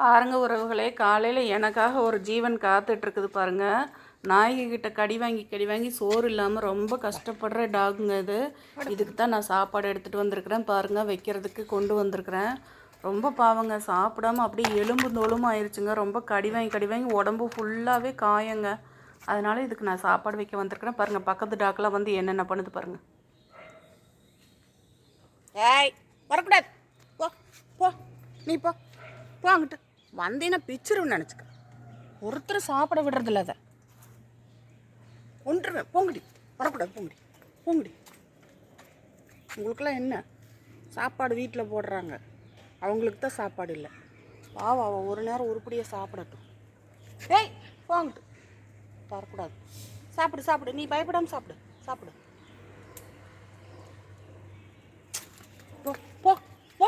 பாருங்க உறவுகளே, காலையில் எனக்காக ஒரு ஜீவன் காத்துட்ருக்குது பாருங்க. நாய்கிட்ட கடி வாங்கி சோறு இல்லாமல் ரொம்ப கஷ்டப்படுற டாகுங்க இது. இதுக்கு தான் நான் சாப்பாடு எடுத்துகிட்டு வந்திருக்கிறேன் பாருங்கள், வைக்கிறதுக்கு கொண்டு வந்திருக்கிறேன். ரொம்ப பாவங்க, சாப்பிடாம அப்படியே எலும்பு தோலும் ஆயிடுச்சுங்க. ரொம்ப கடி வாங்கி உடம்பு ஃபுல்லாகவே காயங்க. அதனால் இதுக்கு நான் சாப்பாடு வைக்க வந்திருக்கிறேன் பாருங்கள். பக்கத்து டாக்கெலாம் வந்து என்னென்ன பண்ணுது பாருங்கள். ஏய், வரக்கூடாது, போ போ, நீ போ போ அங்கிட்டு. வந்தீங்கன்னா பிச்சிருன்னு நினச்சிக்க. ஒருத்தர் சாப்பிட விடுறதில்ல. அதை ஒன்றுவேன். போங்கடி, வரக்கூடாது, போங்கடி போங்கடி. உங்களுக்கெல்லாம் என்ன சாப்பாடு வீட்டில் போடுறாங்க, அவங்களுக்கு தான் சாப்பாடு இல்லை. பாவம், அவன் ஒரு நேரம் உருப்படியாக சாப்பிடட்டும். ஏய், போங்கிட்டு, வரக்கூடாது. சாப்பிடு சாப்பிடு, நீ பயப்படாமல் சாப்பிடு சாப்பிடு. போ போ போ.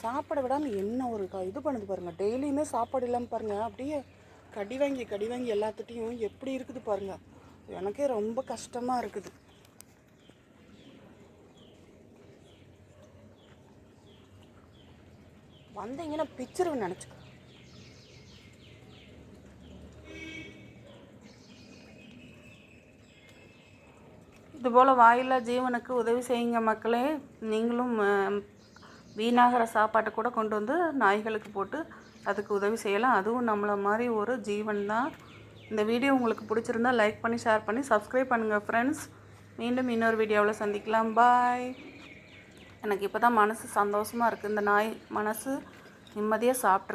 சாப்பாடை விடாமல் என்ன ஒரு இது பண்ணுது பாருங்கள். டெய்லியுமே சாப்பாடு இல்லாமல் பாருங்கள், அப்படியே கடி வாங்கி எல்லாத்துட்டையும் எப்படி இருக்குது பாருங்கள். எனக்கே ரொம்ப கஷ்டமாக இருக்குது. வந்தீங்கன்னா பிச்சிருன்னு நினச்சிக்க. இதுபோல் வாயில்லா ஜீவனுக்கு உதவி செய்யுங்க மக்களே. நீங்களும் வீணாகிற சாப்பாட்டை கூட கொண்டு வந்து நாய்களுக்கு போட்டு அதுக்கு உதவி செய்யலாம். அதுவும் நம்மளை மாதிரி ஒரு ஜீவன் தான். இந்த வீடியோ உங்களுக்கு பிடிச்சிருந்தால் லைக் பண்ணி, ஷேர் பண்ணி, சப்ஸ்கிரைப் பண்ணுங்கள் ஃப்ரெண்ட்ஸ். மீண்டும் இன்னொரு வீடியோவில் சந்திக்கலாம். பாய். எனக்கு இப்போ தான் மனசு சந்தோஷமாக இருக்குது. இந்த நாய் மனசு நிம்மதியாக சாப்பிட்ருக்கு.